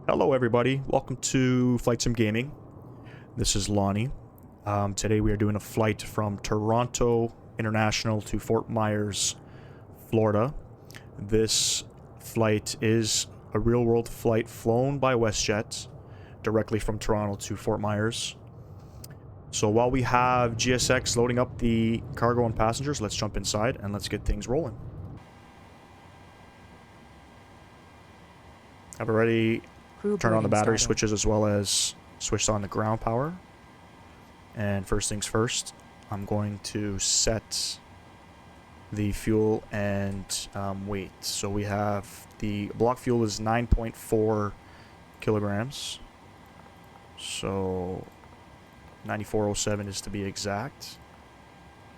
Hello everybody, welcome to FlightSim Gaming. This is Lonnie. Today we are doing a flight from Toronto International to Fort Myers, Florida. This flight is a real-world flight flown by WestJet directly from Toronto to Fort Myers. So while we have GSX loading up the cargo and passengers, let's jump inside and let's get things rolling. I've already turn on the battery switches as well as switched on the ground power. And first things first, I'm going to set the fuel and weight. So we have the block fuel is 9.4 kilograms. So 9407 is to be exact.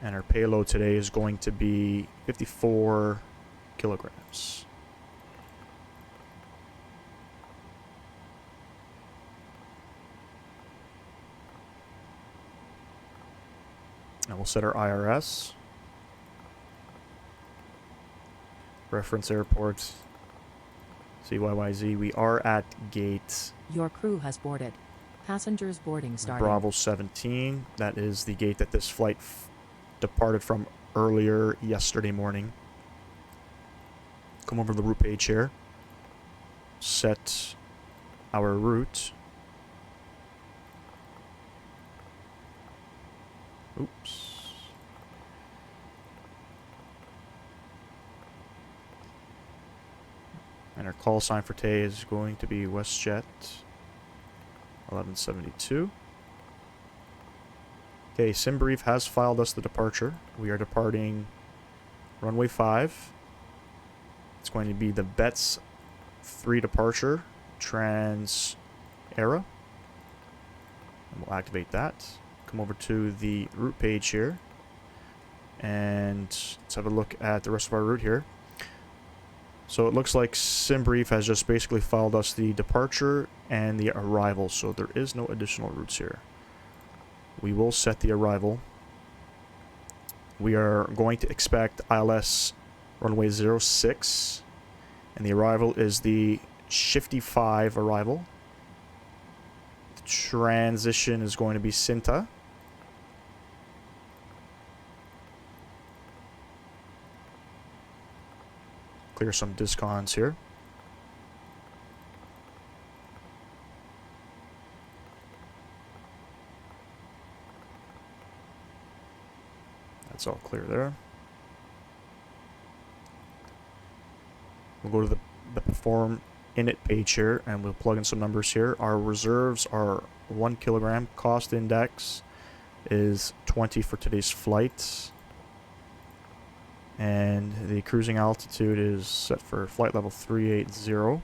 And our payload today is going to be 54 kilograms. And we'll set our IRS. Reference airport. CYYZ. We are at gate. Your crew has boarded. Passengers boarding starting. Bravo 17. That is the gate that this flight departed from earlier yesterday morning. Come over to the route page here. Set our route. Oops. And our call sign for today is going to be WestJet 1172. Okay, SimBrief has filed us the departure. We are departing runway 5. It's going to be the BETS 3 departure, Trans-Era. And we'll activate that. Come over to the route page here and let's have a look at the rest of our route here. So it looks like SimBrief has just basically filed us the departure and the arrival, so there is no additional routes here. We will set the arrival. We are going to expect ILS runway 06 and the arrival is the Shifty 5 arrival. The transition is going to be Cinta. Clear some discons here. That's all clear there. We'll go to the perform init page here and we'll plug in some numbers here. Our reserves are 1 kilogram. Cost index is 20 for today's flight. And the cruising altitude is set for flight level 380.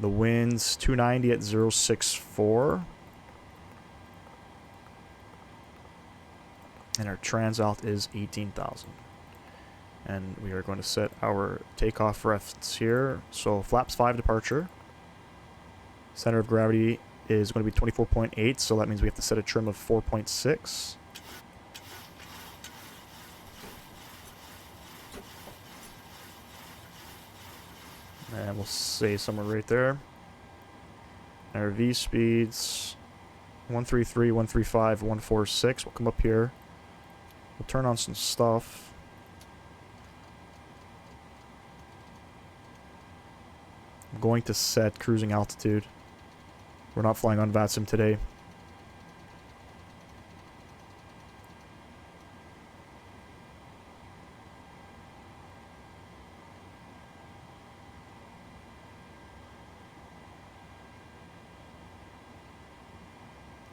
The wind's 290 at 064. And our transalt is 18,000. And we are going to set our takeoff reference here. So flaps 5 departure. Center of gravity is going to be 24.8, so that means we have to set a trim of 4.6. And we'll say somewhere right there. Our V speeds 133, 135, 146. We'll come up here. We'll turn on some stuff. I'm going to set cruising altitude. We're not flying on VATSIM today.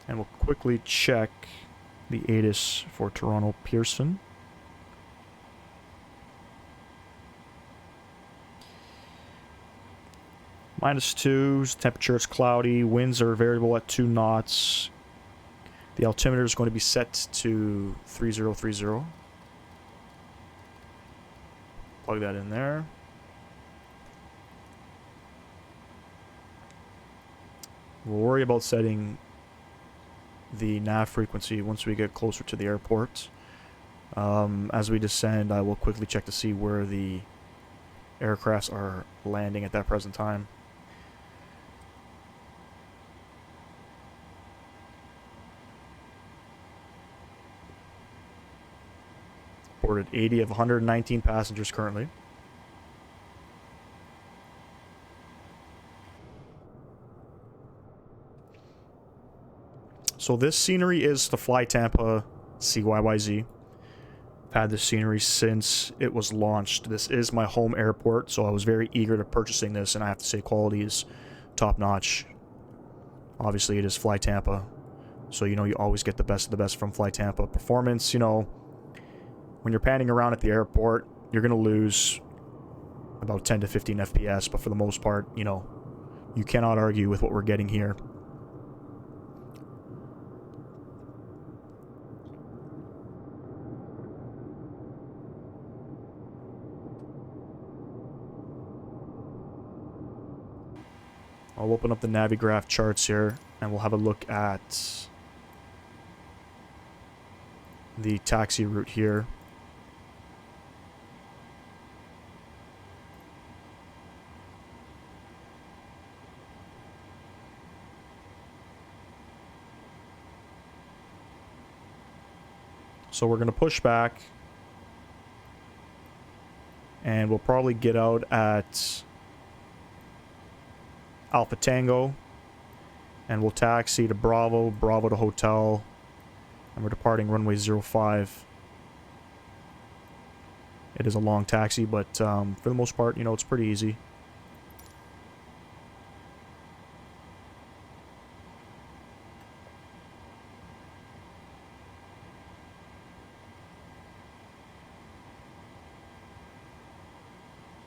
And we'll quickly check the ATIS for Toronto Pearson. -2, temperature is cloudy, winds are variable at 2 knots. The altimeter is going to be set to 3030. Plug that in there. We'll worry about setting the nav frequency once we get closer to the airport. As we descend, I will quickly check to see where the aircrafts are landing at that present time. boarded. 80 of 119 passengers currently. So this scenery is the Fly Tampa CYYZ. I've had this scenery since it was launched. This is my home airport, so I was very eager to purchasing this, and I have to say quality is top-notch. Obviously, it is Fly Tampa, so you know you always get the best of the best from Fly Tampa. Performance, you know, when you're panning around at the airport, you're going to lose about 10 to 15 FPS, but for the most part, you know, you cannot argue with what we're getting here. I'll open up the Navigraph charts here, and we'll have a look at the taxi route here. So we're going to push back, and we'll probably get out at Alpha Tango, and we'll taxi to Bravo, Bravo to Hotel, and we're departing runway 05. It is a long taxi, but for the most part, you know, it's pretty easy.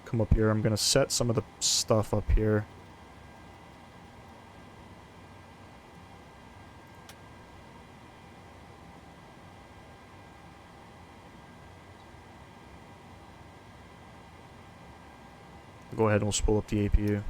Come up here, I'm going to set some of the stuff up here. Go ahead and we'll spool up the APU.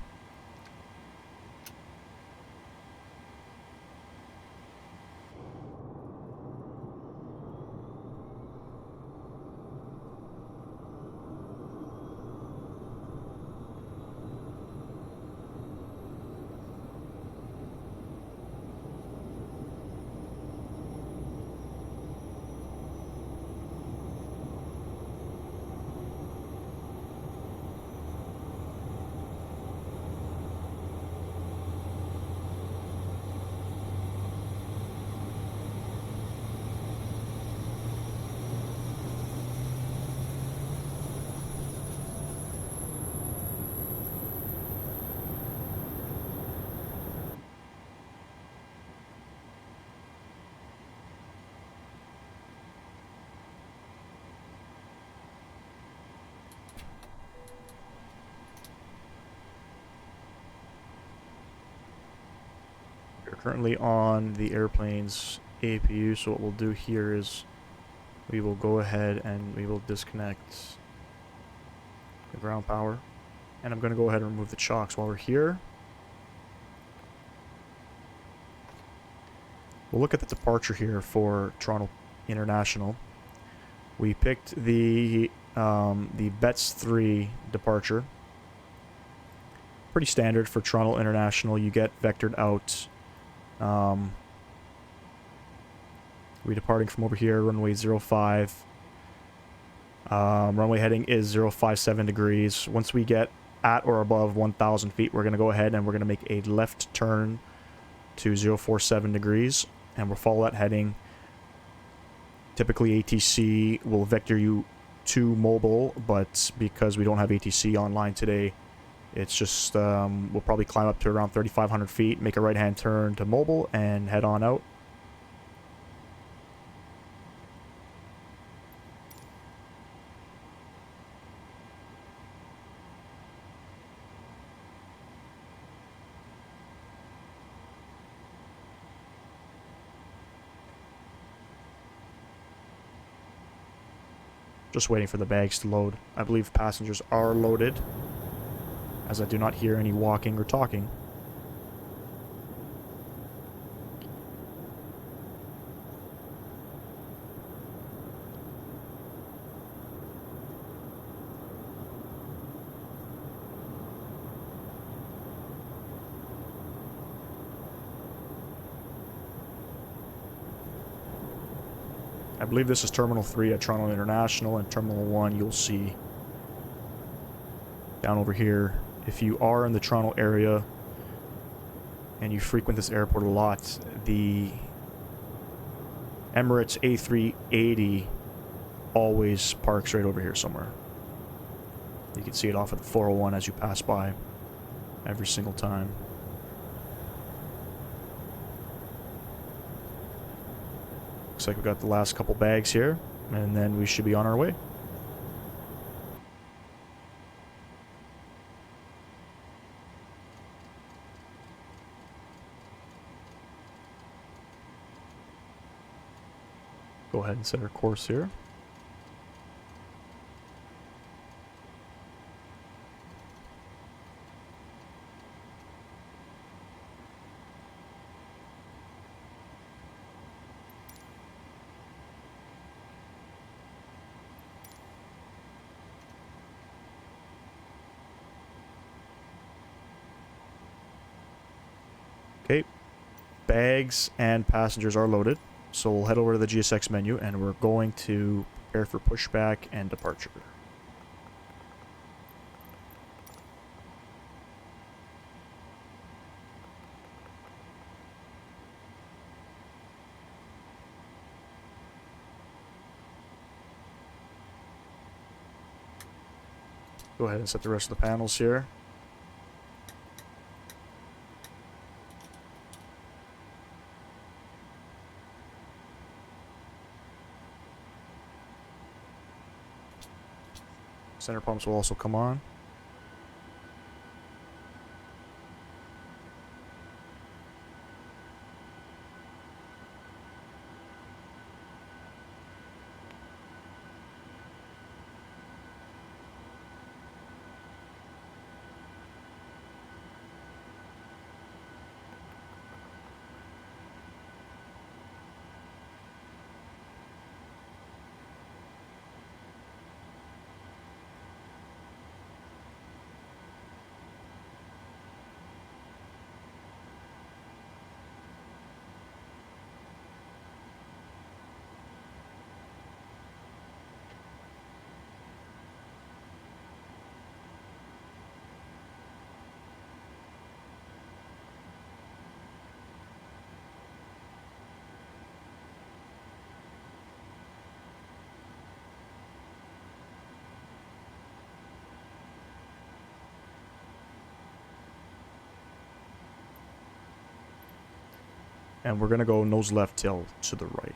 Currently on the airplane's APU, so what we'll do here is we will go ahead and we will disconnect the ground power, and I'm going to go ahead and remove the chocks while we're here. We'll look at the departure here for Toronto International. We picked the BETS 3 departure. Pretty standard for Toronto International. You get vectored out. We're departing from over here, runway 05. Runway heading is 057 degrees. Once we get at or above 1,000 feet, we're going to go ahead and we're going to make a left turn to 047 degrees, and we'll follow that heading. Typically, ATC will vector you to mobile, but because we don't have ATC online today, it's just, we'll probably climb up to around 3,500 feet, make a right-hand turn to mobile, and head on out. Just waiting for the bags to load. I believe passengers are loaded, as I do not hear any walking or talking. I believe this is Terminal 3 at Toronto International, and Terminal 1 you'll see down over here. If you are in the Toronto area and you frequent this airport a lot, the Emirates A380 always parks right over here somewhere. You can see it off at the 401 as you pass by every single time. Looks like we got the last couple bags here, and then we should be on our way. Go ahead and set our course here. Okay, bags and passengers are loaded, so we'll head over to the GSX menu and we're going to prepare for pushback and departure. Go ahead and set the rest of the panels here. Center pumps will also come on. And we're going to go nose left, tail to the right.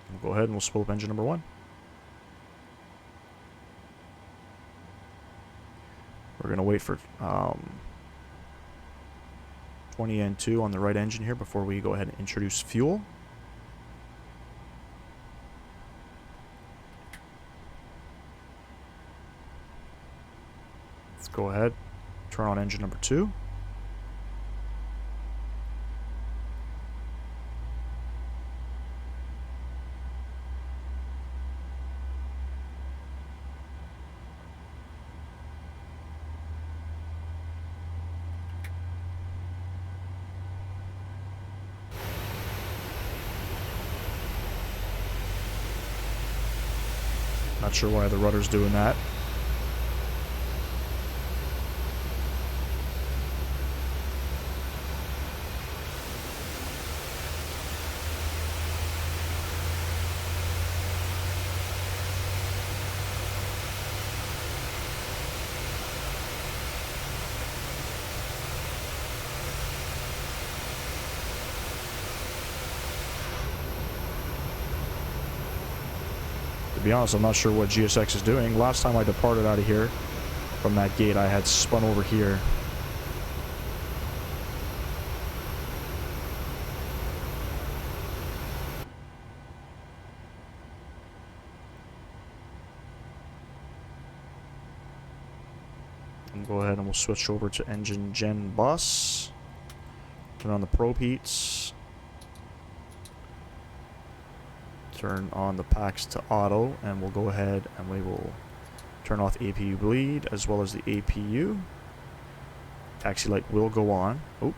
We'll go ahead and we'll spool up engine number 1. We're going to wait for 20 and 2 on the right engine here before we go ahead and introduce fuel. Let's go ahead. Turn on engine number 2. Not sure why the rudder's doing that. To be honest, I'm not sure what GSX is doing. Last time I departed out of here from that gate, I had spun over here. And go ahead and we'll switch over to engine gen bus. Turn on the probe heats. Turn on the packs to auto, and we'll go ahead and we will turn off APU bleed as well as the APU. Taxi light will go on. Oh,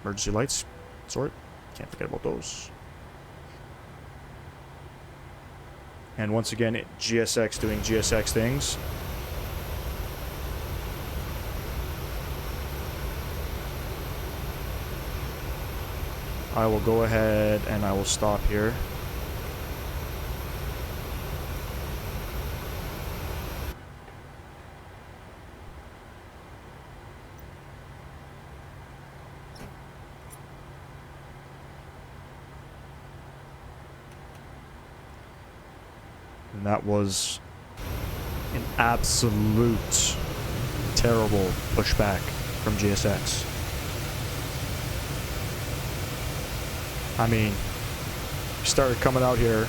Emergency lights, sort. Can't forget about those. And once again, GSX doing GSX things. I will go ahead and I will stop here. And that was an absolute terrible pushback from GSX. I mean, we started coming out here,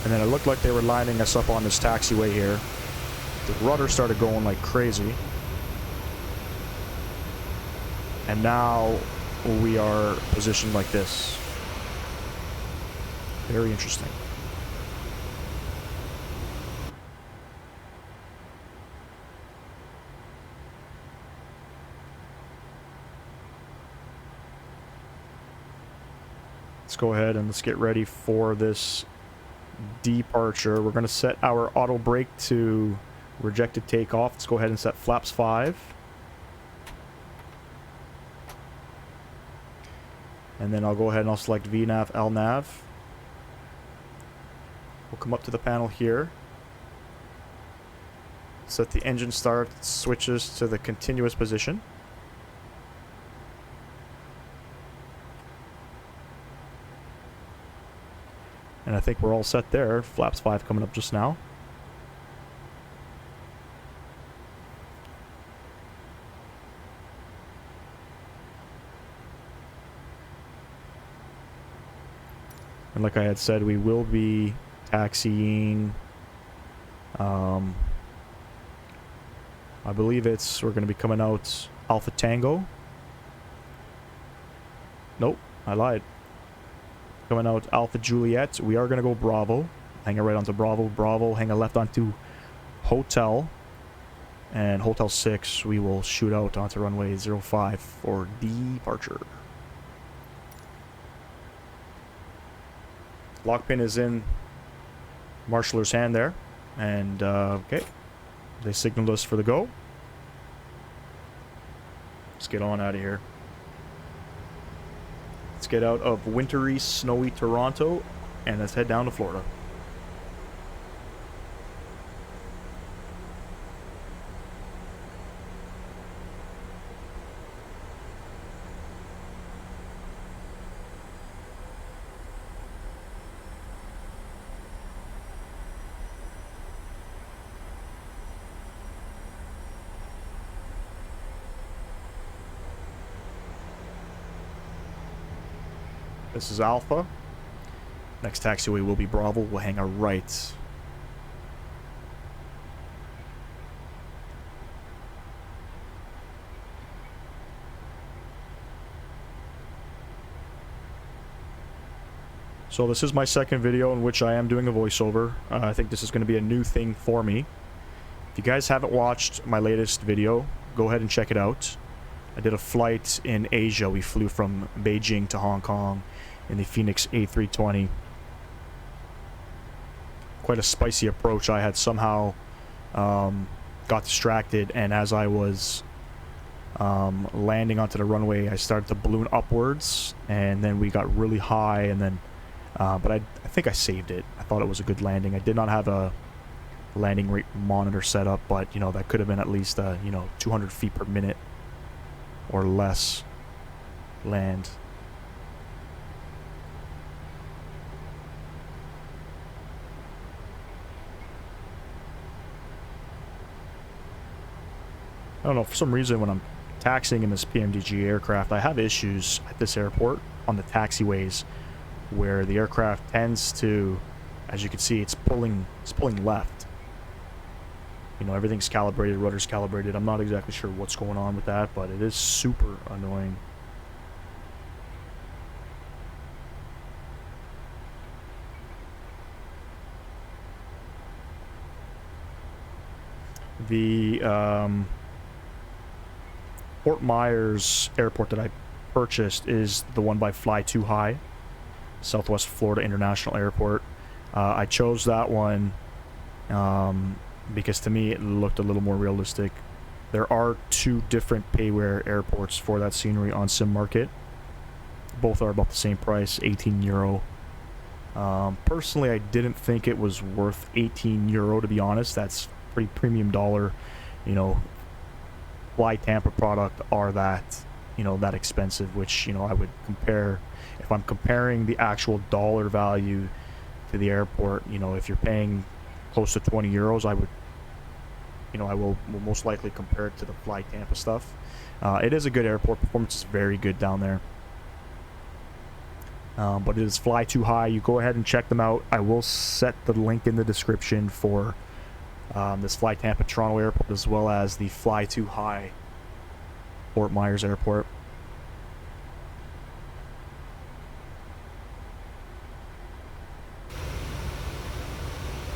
and then it looked like they were lining us up on this taxiway here. The rudder started going like crazy. And now we are positioned like this. Very interesting. Let's go ahead and let's get ready for this departure. We're going to set our auto brake to rejected takeoff. Let's go ahead and set flaps 5. And then I'll go ahead and I'll select VNAV, LNAV. We'll come up to the panel here. Set the engine start switches to the continuous position. And I think we're all set there. Flaps 5 coming up just now. And like I had said, we will be taxiing. I believe we're going to be coming out Alpha Tango. Nope, I lied. Coming out Alpha Juliet. We are going to go Bravo. Hang it right onto Bravo. Bravo, hang a left onto Hotel. And Hotel 6, we will shoot out onto runway 05 for departure. Lock pin is in marshaller's hand there. And, okay. They signaled us for the go. Let's get on out of here. Let's get out of wintry, snowy Toronto, and let's head down to Florida. This is Alpha. Next taxiway will be Bravo. We'll hang a right. So this is my second video in which I am doing a voiceover. I think this is going to be a new thing for me. If you guys haven't watched my latest video, go ahead and check it out. I did a flight in Asia. We flew from Beijing to Hong Kong in the Fenix A320. Quite a spicy approach. I had somehow got distracted, and as I was landing onto the runway, I started to balloon upwards, and then we got really high, and then but I think I saved it. I thought it was a good landing. I did not have a landing rate monitor set up, but you know, that could have been at least 200 feet per minute or less land. I don't know, for some reason when I'm taxiing in this PMDG aircraft, I have issues at this airport on the taxiways where the aircraft tends to, as you can see, it's pulling left. You know, everything's calibrated, rudder's calibrated. I'm not exactly sure what's going on with that, but it is super annoying. The Fort Myers airport that I purchased is the one by Fly Too High, Southwest Florida International Airport. I chose that one because to me it looked a little more realistic. There are two different payware airports for that scenery on Sim Market. Both are about the same price, 18 euro. Personally, I didn't think it was worth 18 euro, to be honest. That's pretty premium dollar. You know, Fly Tampa product are that, you know, that expensive, which, you know, I would compare, if I'm comparing the actual dollar value to the airport, you know, if you're paying close to 20 euros, I would, you know, I will most likely compare it to the Fly Tampa stuff. It is a good airport. Performance is very good down there. But it is Fly Too High. You go ahead and check them out. I will set the link in the description for this Fly Tampa Toronto Airport, as well as the Fly Too High Fort Myers Airport.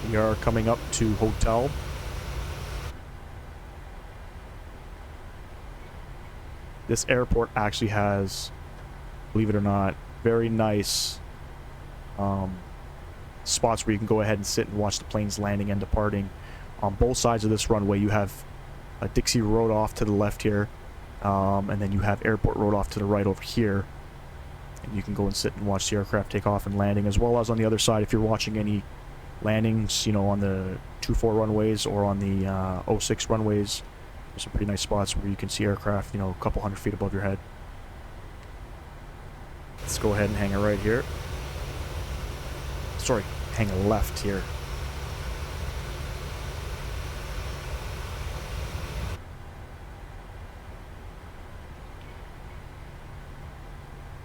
We are coming up to Hotel. This airport actually has, believe it or not, very nice spots where you can go ahead and sit and watch the planes landing and departing. On both sides of this runway, you have a Dixie Road off to the left here, and then you have Airport Road off to the right over here. And you can go and sit and watch the aircraft take off and landing, as well as on the other side, if you're watching any landings, you know, on the 24 runways or on the 06 runways. There's some pretty nice spots where you can see aircraft, you know, a couple hundred feet above your head. Let's go ahead and hang a right here. Sorry, hang a left here.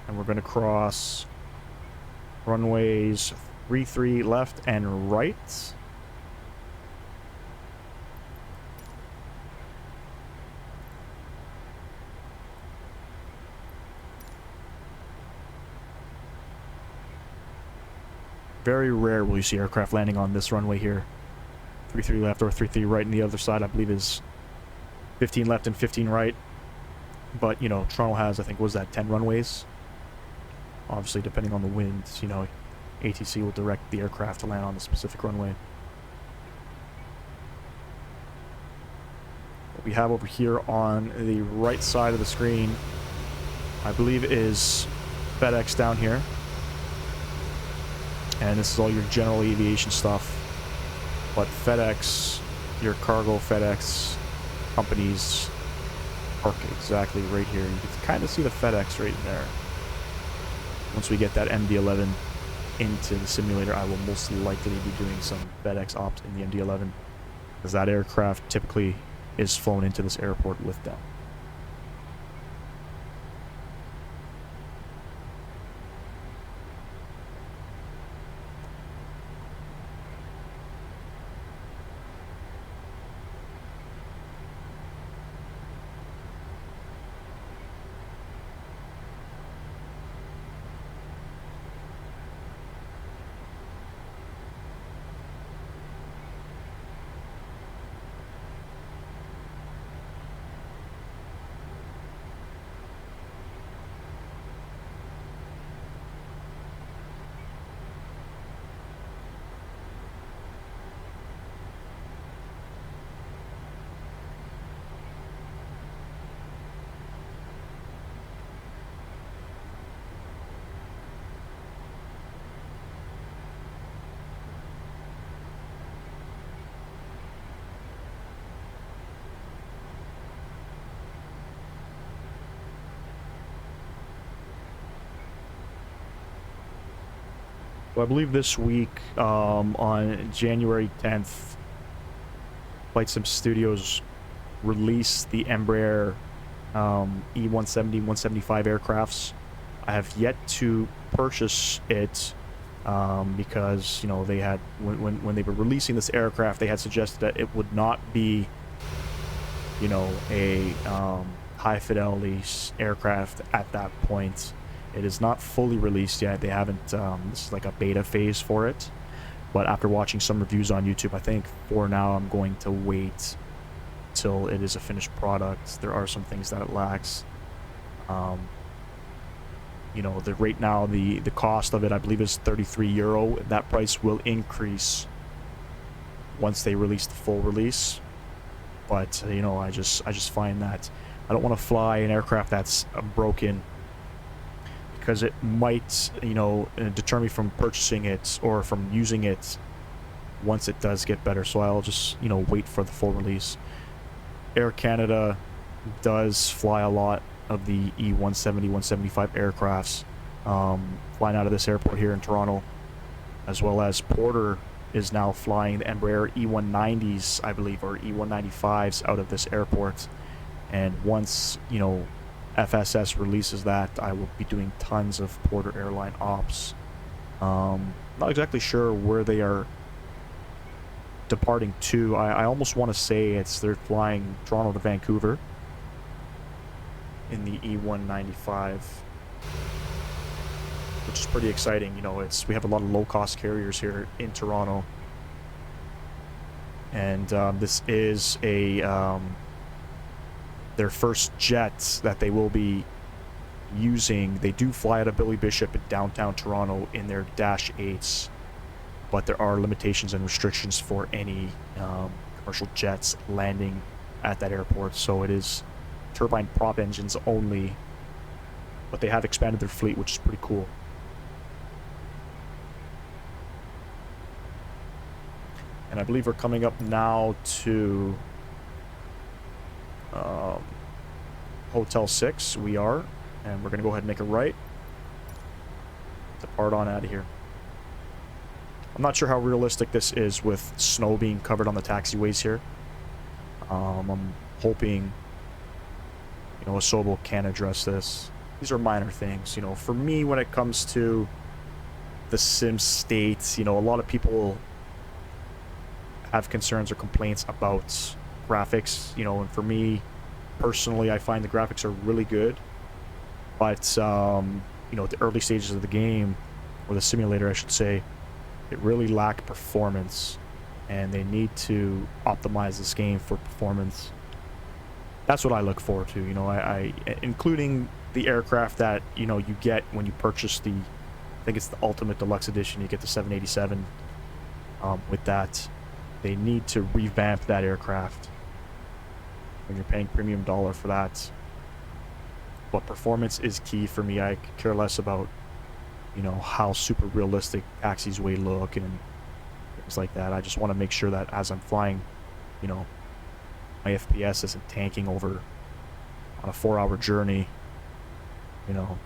And we're going to cross runways 33 left and right. Very rare will you see aircraft landing on this runway here. 33 left or 33 right, and the other side I believe is 15 left and 15 right. But, you know, Toronto has, I think, what was that, 10 runways? Obviously, depending on the winds, you know, ATC will direct the aircraft to land on the specific runway. What we have over here on the right side of the screen, I believe, is FedEx down here. And this is all your general aviation stuff. But FedEx, your cargo FedEx companies park exactly right here. You can kind of see the FedEx right there. Once we get that MD-11 into the simulator, I will most likely be doing some FedEx ops in the MD-11, because that aircraft typically is flown into this airport with them. So I believe this week, on January 10th, FlightSim Studios released the Embraer E170, 175 aircrafts. I have yet to purchase it because, you know, they had, when they were releasing this aircraft, they had suggested that it would not be, you know, a high fidelity aircraft at that point. It is not fully released yet. They haven't, this is like a beta phase for it. But after watching some reviews on YouTube, I think for now I'm going to wait till it is a finished product. There are some things that it lacks. You know, the right now the cost of it, I believe, is €33. That price will increase once they release the full release. But you know, I just find that I don't want to fly an aircraft that's broken, because it might, you know, deter me from purchasing it or from using it once it does get better. So I'll just, you know, wait for the full release. Air Canada does fly a lot of the E170, 175 aircrafts, flying out of this airport here in Toronto, as well as Porter is now flying the Embraer E190s, I believe, or E195s out of this airport. And once, you know, FSS releases that, I will be doing tons of Porter airline ops. Not exactly sure where they are departing to. I almost want to say they're flying Toronto to Vancouver in the E195, which is pretty exciting. You know, we have a lot of low-cost carriers here in Toronto, and this is their first jet that they will be using. They do fly out of Billy Bishop in downtown Toronto in their Dash 8s, but there are limitations and restrictions for any commercial jets landing at that airport. So it is turbine prop engines only, but they have expanded their fleet, which is pretty cool. And I believe we're coming up now to Hotel 6. We are, and we're going to go ahead and make a right. Depart on out of here. I'm not sure how realistic this is with snow being covered on the taxiways here. I'm hoping, you know, Asobo can address this. These are minor things, you know. For me, when it comes to the sim states, you know, a lot of people have concerns or complaints about graphics, you know, and for me personally, I find the graphics are really good, but you know, at the early stages of the game, or the simulator I should say, it really lacked performance, and they need to optimize this game for performance. That's what I look forward to, you know. I including the aircraft that, you know, you get when you purchase the, I think it's the Ultimate Deluxe Edition. You get the 787 with that. They need to revamp that aircraft when you're paying premium dollar for that. But performance is key for me. I could care less about, you know, how super realistic taxiway look and things like that. I just want to make sure that as I'm flying, you know, my FPS isn't tanking over on a 4-hour journey. You know,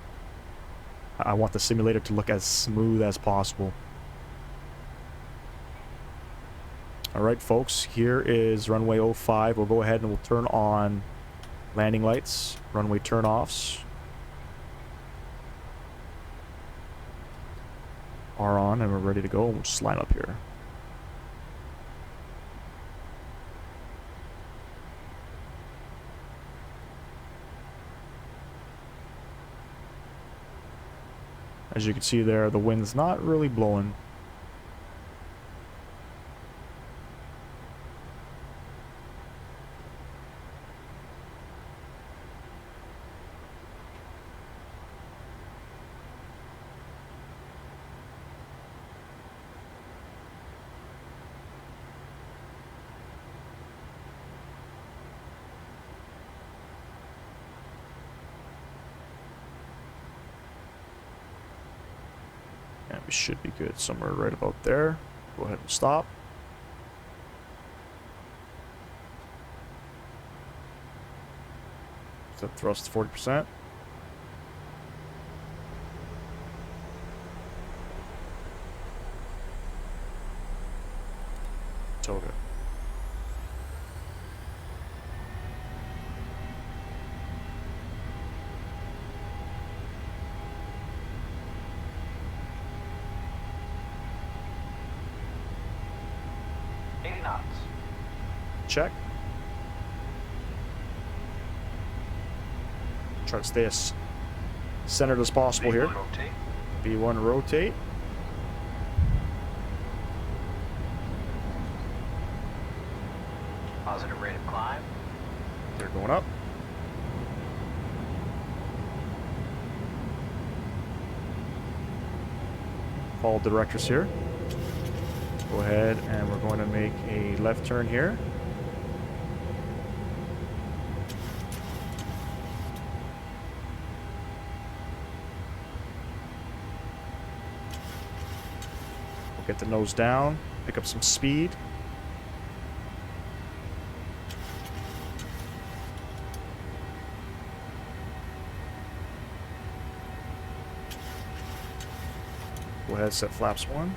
I want the simulator to look as smooth as possible. Alright folks, here is runway 05. We'll go ahead and we'll turn on landing lights, runway turn-offs are on, and we're ready to go. We'll just line up here. As you can see there, the wind's not really blowing. We should be good somewhere right about there. Go ahead and stop. Set thrust to 40%. Toga. Check. Try to stay as centered as possible here. Rotate. B1 rotate. Positive rate of climb. They're going up. Follow the directors here. Go ahead and we're going to make a left turn here. We'll get the nose down, pick up some speed. Go ahead, set flaps 1.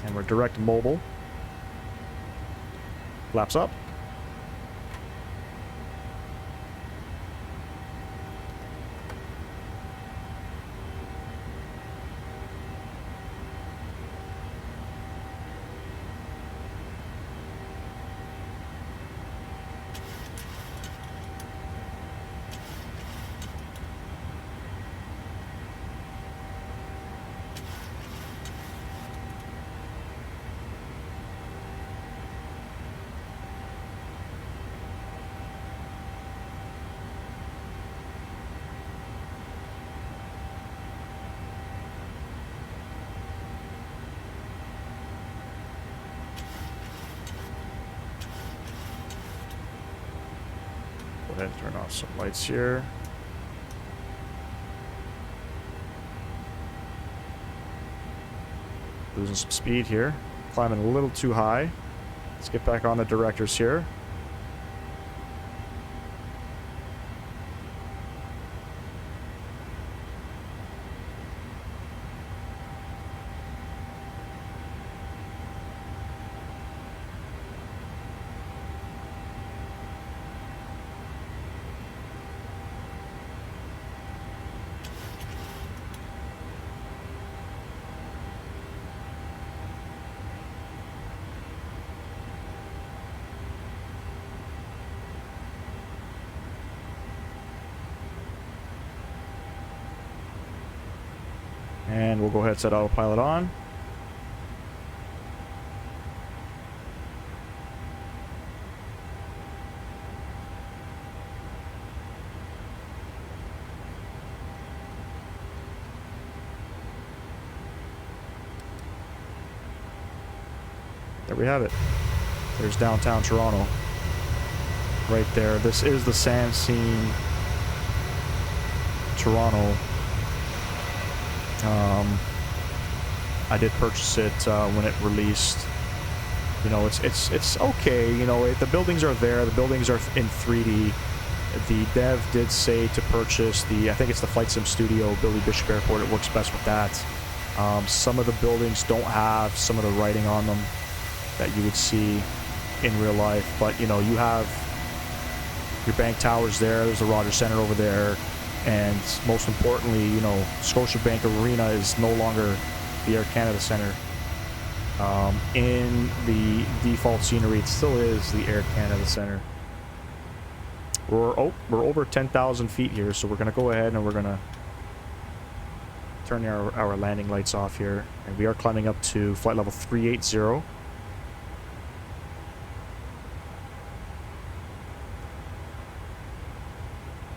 And we're direct mobile. Flaps up. Go ahead and turn off some lights here. Losing some speed here. Climbing a little too high. Let's get back on the directors here. And we'll go ahead and set autopilot on. There we have it. There's downtown Toronto. Right there. This is the Sand Scene Toronto. I did purchase it when it released. You know, it's okay. You know, the buildings are there. The buildings are in 3D. The dev did say to purchase I think it's the FlightSim Studio, Billy Bishop Airport. It works best with that. Some of the buildings don't have some of the writing on them that you would see in real life. But, you know, you have your bank towers there. There's the Rudders Center over there. And most importantly, you know, Scotiabank Arena is no longer the Air Canada Centre. In the default scenery, it still is the Air Canada Centre. We're over 10,000 feet here, so we're going to go ahead and we're going to turn our landing lights off here. And we are climbing up to flight level 380.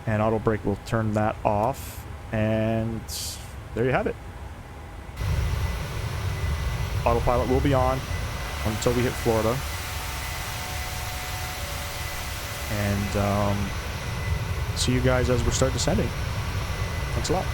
And auto brake will turn that off, and there you have it. Autopilot will be on until we hit Florida. And see you guys as we start descending. Thanks a lot.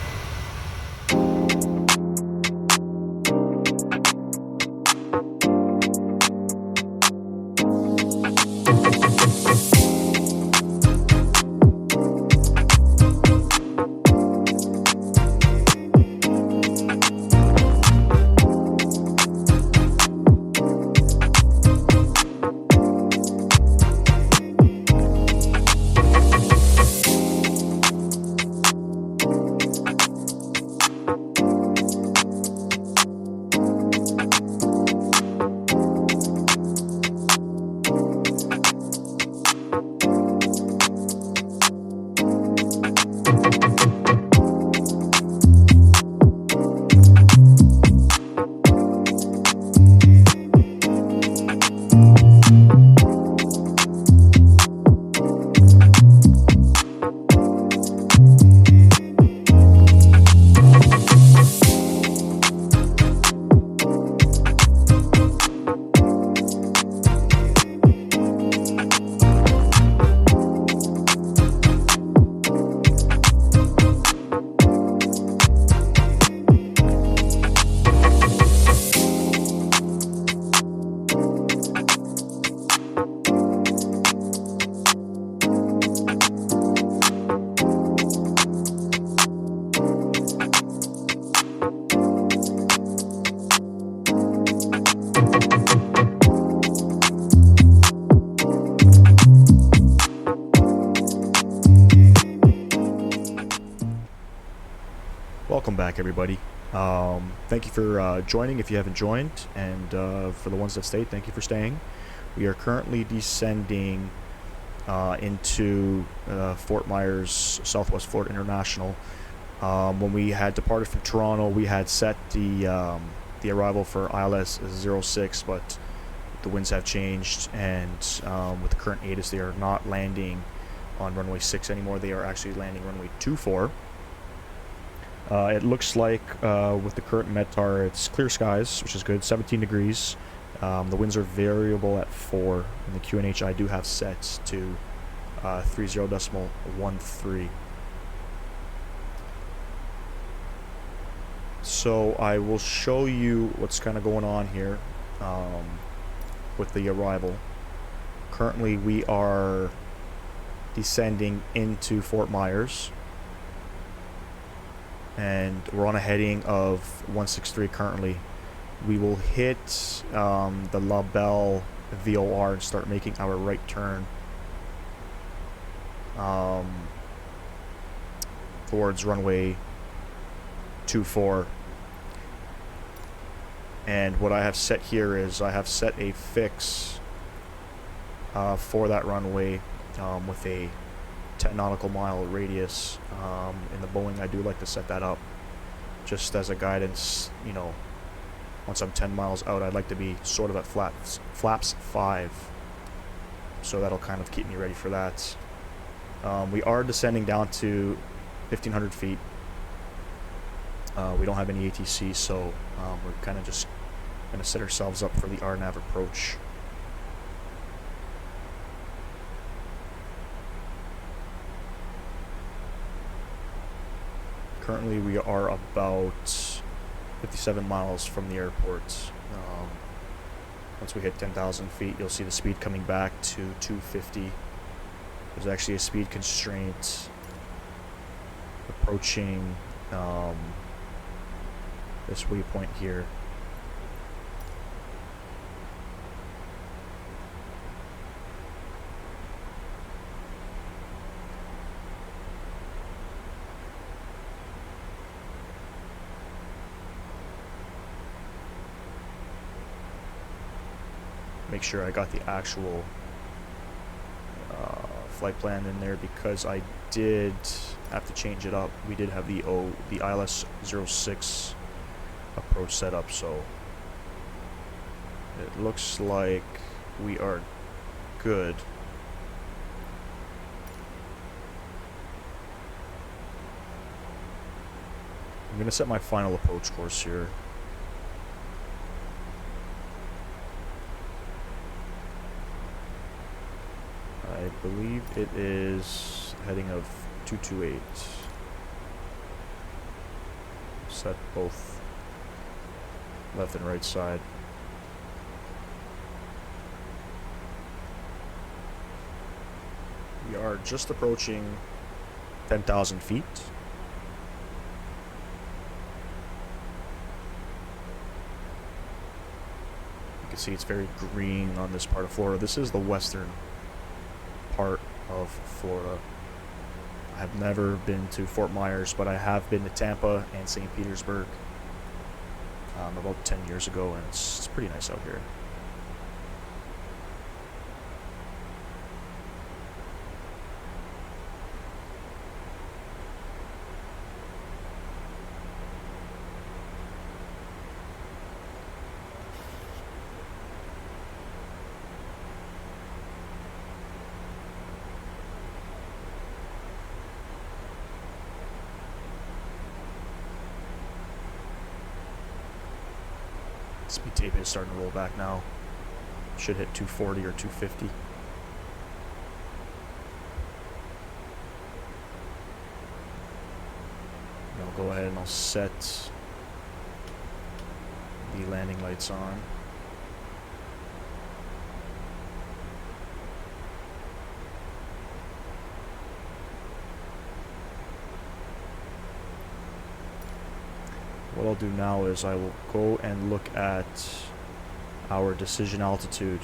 Welcome back, everybody. Thank you for joining if you haven't joined, and for the ones that stayed, thank you for staying. We are currently descending into Fort Myers, Southwest Florida International. When we had departed from Toronto, we had set the arrival for ILS 06, but the winds have changed, and with the current ATIS, they are not landing on runway 6 anymore. They are actually landing runway 24. It looks like with the current METAR, it's clear skies, which is good, 17 degrees. The winds are variable at 4, and the QNH I do have set to 30.13. So I will show you what's kind of going on here with the arrival. Currently we are descending into Fort Myers, and we're on a heading of 163 currently. We will hit the La Belle VOR and start making our right turn towards runway 24. And what I have set here is I have set a fix for that runway with a 10 nautical mile radius. In the Boeing, I do like to set that up just as a guidance. You know, once I'm 10 miles out, I'd like to be sort of at flaps 5, so that'll kind of keep me ready for that. We are descending down to 1,500 feet. We don't have any ATC, so we're kind of just going to set ourselves up for the RNAV approach. Currently we are about 57 miles from the airport. Once we hit 10,000 feet, you'll see the speed coming back to 250. There's actually a speed constraint approaching this waypoint here. Make sure I got the actual flight plan in there, because I did have to change it up. We did have the ILS 06 approach set up, so it looks like we are good. I'm gonna set my final approach course here. I believe it is heading of 228. Set both left and right side. We are just approaching 10,000 feet. You can see it's very green on this part of Florida. This is the western part of Florida. I have never been to Fort Myers, but I have been to Tampa and St. Petersburg about 10 years ago, and it's pretty nice out here. Speed tape is starting to roll back now. Should hit 240 or 250. And I'll go ahead and I'll set the landing lights on. What I'll do now is I will go and look at our decision altitude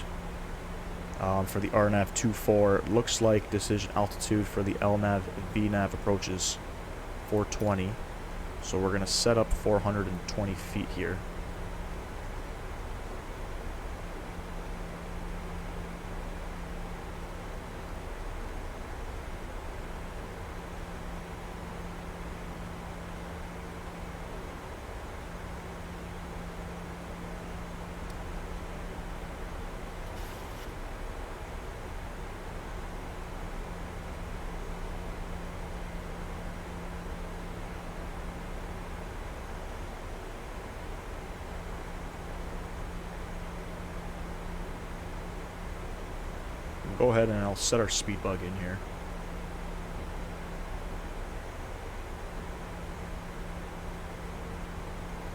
for the RNAV 24. It looks like decision altitude for the LNAV VNAV approaches 420. So we're going to set up 420 feet here. Go ahead and I'll set our speed bug in here.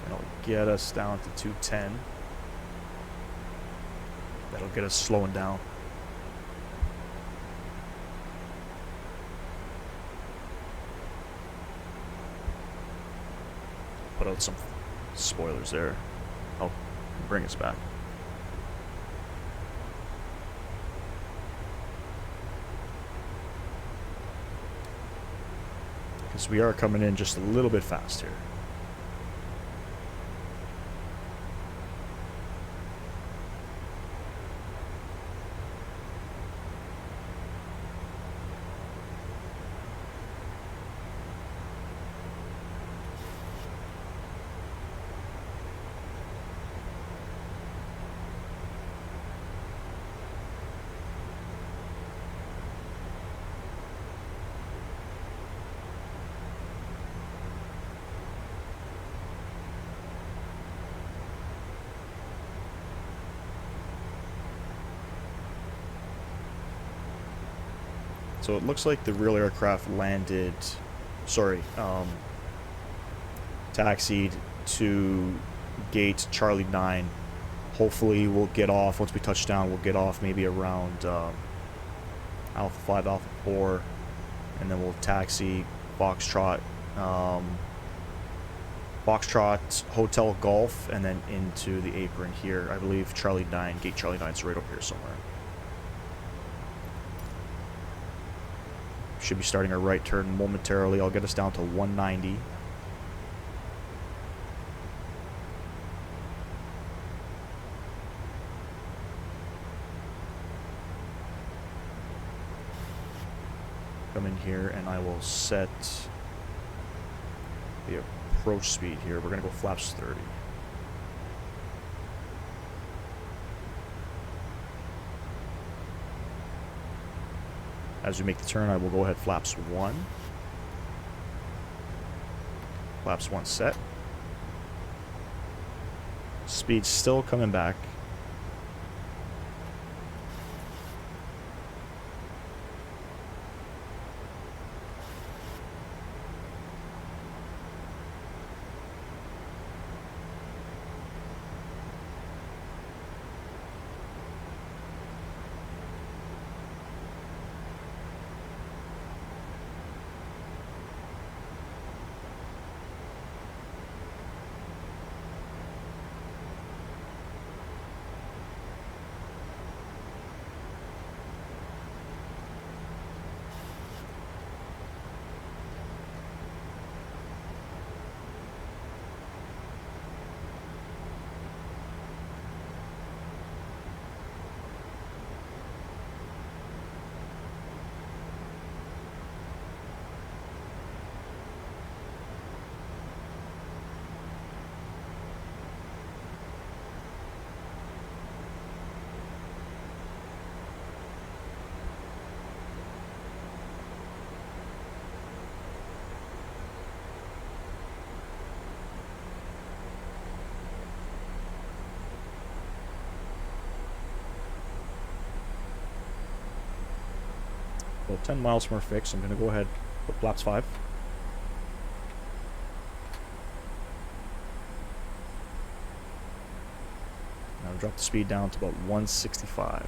And it'll get us down to 210. That'll get us slowing down. Put out some spoilers there. I'll bring us back. Because we are coming in just a little bit fast here. So it looks like the real aircraft landed, taxied to gate Charlie 9. Hopefully we'll get off, once we touch down, we'll get off maybe around Alpha 5, Alpha 4, and then we'll taxi Foxtrot, Hotel Golf, and then into the apron here. I believe Charlie 9, gate Charlie 9 is right up here somewhere. Should be starting our right turn momentarily. I'll get us down to 190. Come in here and I will set the approach speed here. We're going to go flaps 30. As we make the turn, I will go ahead flaps 1. Flaps 1 set. Speed still coming back. Well, 10 miles from our fix. I'm going to go ahead put flaps 5. Now drop the speed down to about 165.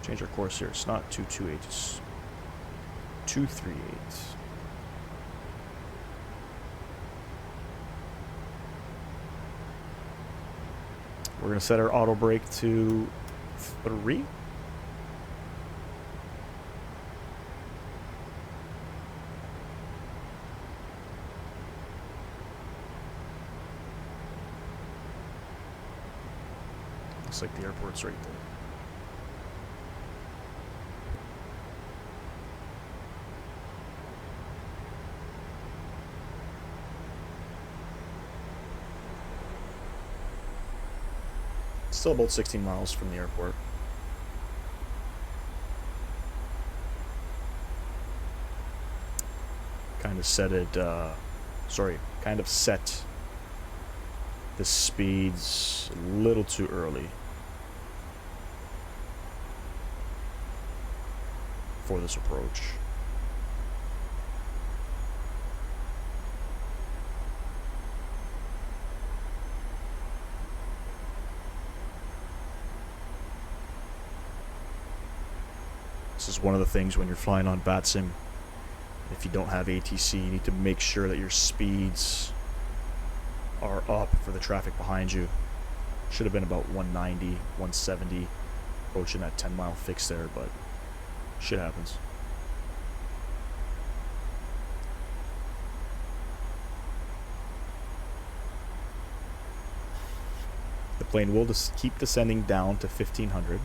Change our course here. It's not 228, it's 238. We're going to set our auto brake to 3. Looks like the airport's right there. Still about 16 miles from the airport. Kind of set it, kind of set the speeds a little too early for this approach. This is one of the things when you're flying on VATSIM, if you don't have ATC, you need to make sure that your speeds are up for the traffic behind you. Should have been about 190, 170, approaching that 10-mile fix there, but shit happens. The plane will just keep descending down to 1500.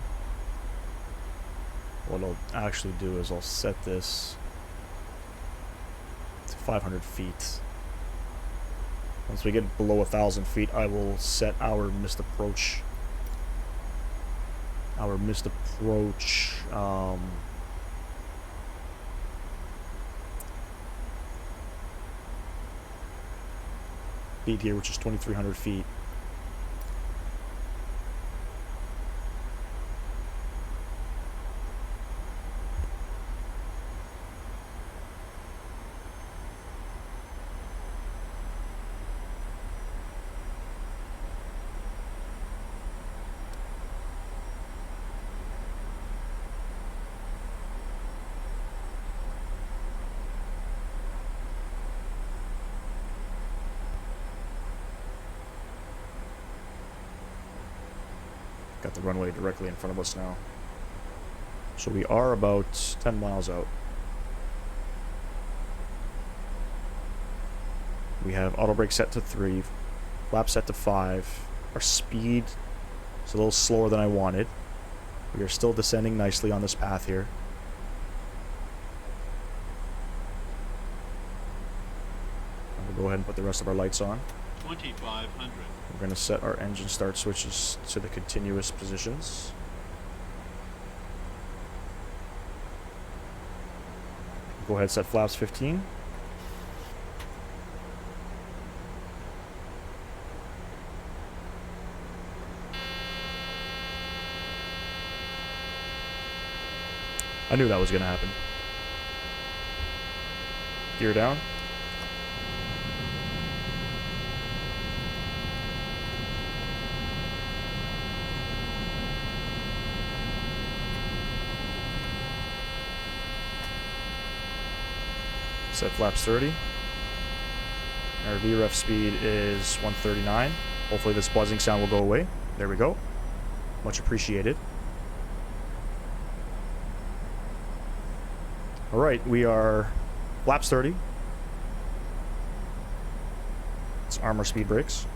What I'll actually do is I'll set this to 500 feet. Once we get below 1,000 feet, I will set our missed approach. Speed here, which is 2,300 feet. Got the runway directly in front of us now. So we are about 10 miles out. We have auto brake set to 3, flap set to 5. Our speed is a little slower than I wanted. We are still descending nicely on this path here. We'll go ahead and put the rest of our lights on. 2,500. We're going to set our engine start switches to the continuous positions. Go ahead, set flaps 15. I knew that was going to happen. Gear down. Set flaps 30. Our VREF speed is 139. Hopefully this buzzing sound will go away. There we go. Much appreciated. Alright, we are flaps 30. Let's arm our speed brakes.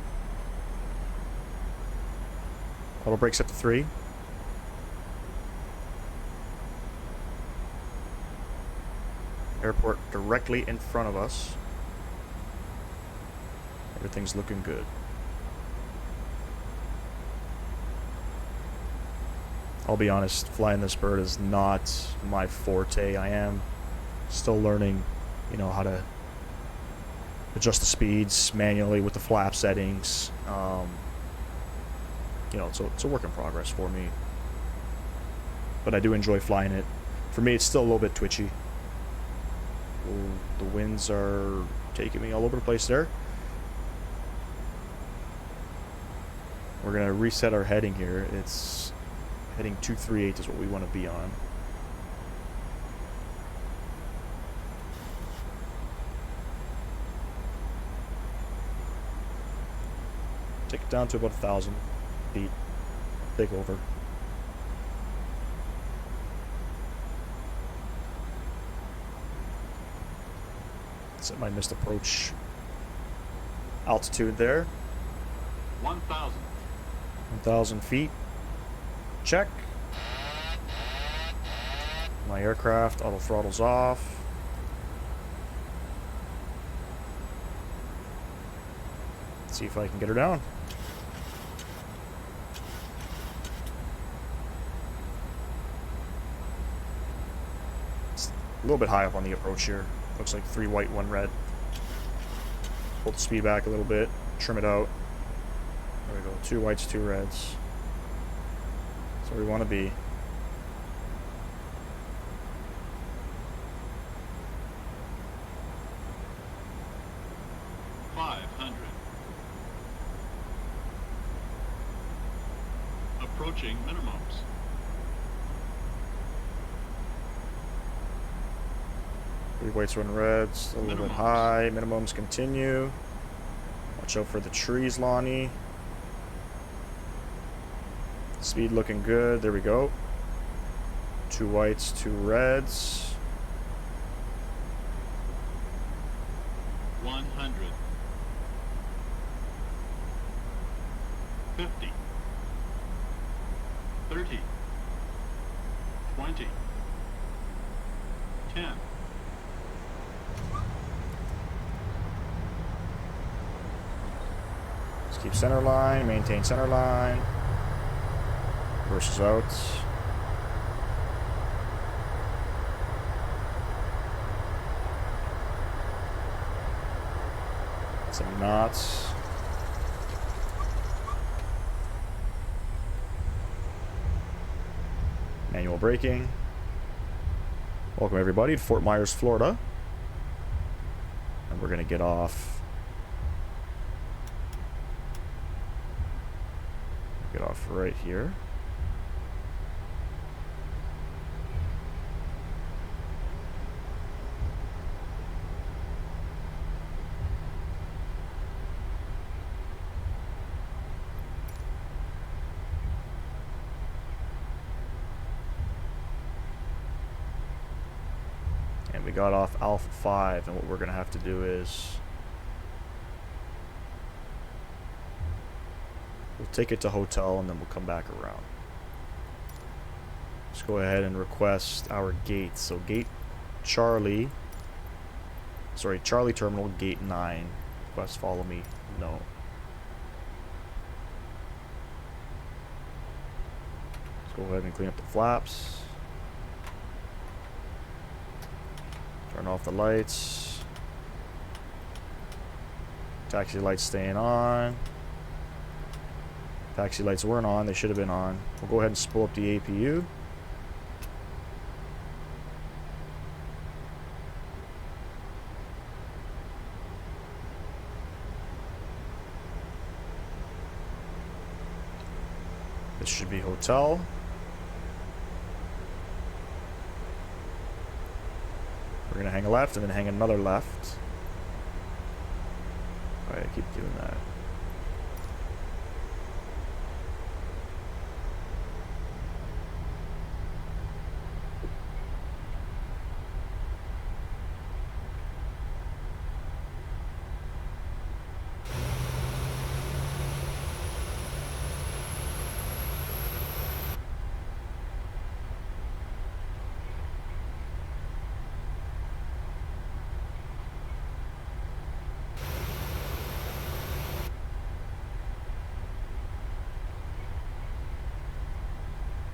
Auto brake set to 3. Airport directly in front of us. Everything's looking good. I'll be honest, flying this bird is not my forte. I am still learning, you know, how to adjust the speeds manually with the flap settings. You know, it's a work in progress for me. But I do enjoy flying it. For me, it's still a little bit twitchy. The winds are taking me all over the place there. We're going to reset our heading here. It's Heading 238 is what we want to be on. Take it down to about 1,000 feet. Take over. Set my missed approach altitude there. 1,000. 1,000 feet. Check. My aircraft auto throttles off. Let's see if I can get her down. It's a little bit high up on the approach here. Looks like 3 white, 1 red. Pull the speed back a little bit. Trim it out. There we go. 2 whites, 2 reds. That's where we want to be. Approaching minimums. Three whites, 1 reds. A little bit high. Minimums continue. Watch out for the trees, Lonnie. Speed looking good. There we go. 2 whites, 2 reds. 100. 50. 30. 20. 10. Just keep center line, maintain center line. Reverses out. Some knots. Manual braking. Welcome everybody to Fort Myers, Florida. And we're gonna get off. Get off right here. And we got off Alpha 5, and what we're gonna have to do is we'll take it to hotel and then we'll come back around. Let's go ahead and request our gate. So gate Charlie, sorry, Charlie Terminal, gate 9. Request follow me, no. Let's go ahead and clean up the flaps. Turn off the lights. Taxi lights staying on. Taxi lights weren't on, they should have been on. We'll go ahead and spool up the APU. This should be hotel. We're gonna hang a left and then hang another left. Alright, keep doing that.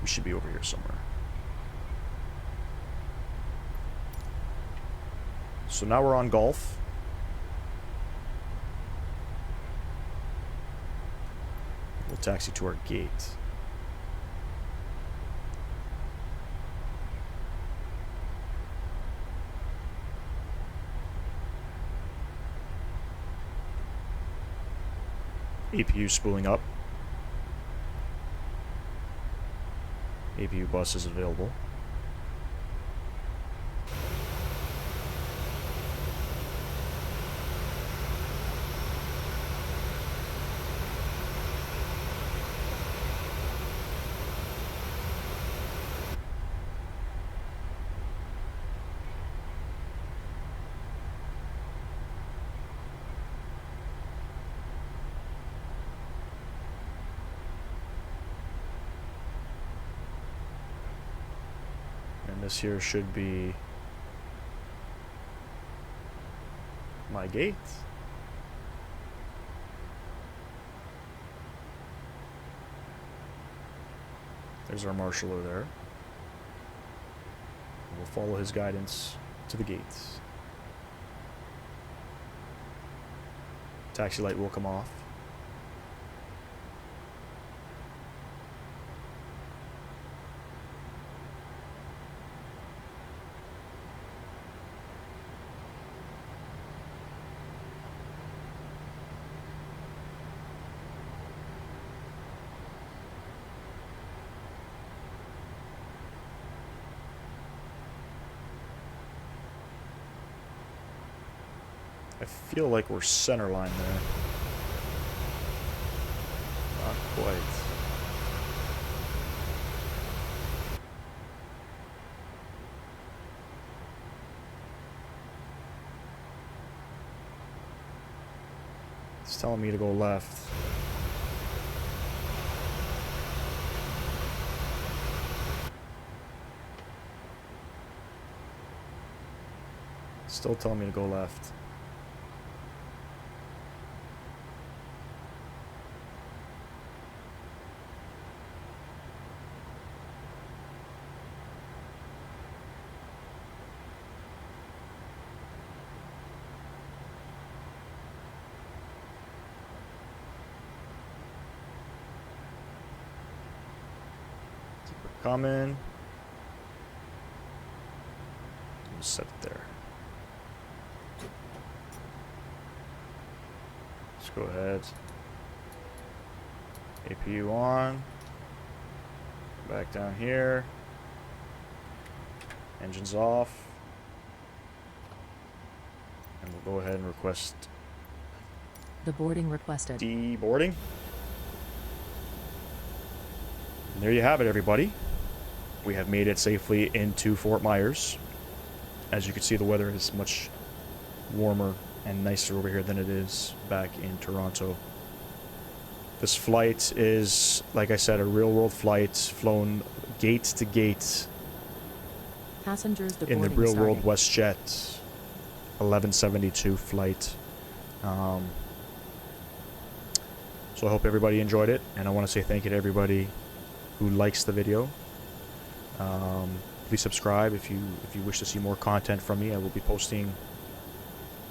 We should be over here somewhere. So now we're on Gulf. We'll taxi to our gate. APU spooling up. APU bus is available. And this here should be my gate. There's our marshaller there. We'll follow his guidance to the gates. Taxi light will come off. I feel like we're center line there. Not quite. It's telling me to go left. Still telling me to go left. Coming. We'll set it there. Let's go ahead. APU on. Back down here. Engines off. And we'll go ahead and request The boarding requested. deboarding. And there you have it, everybody. We have made it safely into Fort Myers. As you can see, the weather is much warmer and nicer over here than it is back in Toronto. This flight is, like I said, a real-world flight, flown gate to gate Passengers in the deporting real-world starting. WestJet 1172 flight. So I hope everybody enjoyed it, and I want to say thank you to everybody who likes the video. Please subscribe if you wish to see more content from me. I will be posting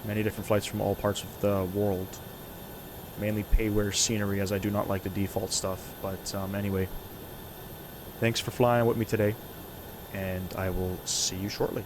many different flights from all parts of the world, mainly payware scenery, as I do not like the default stuff. But anyway, thanks for flying with me today, and I will see you shortly.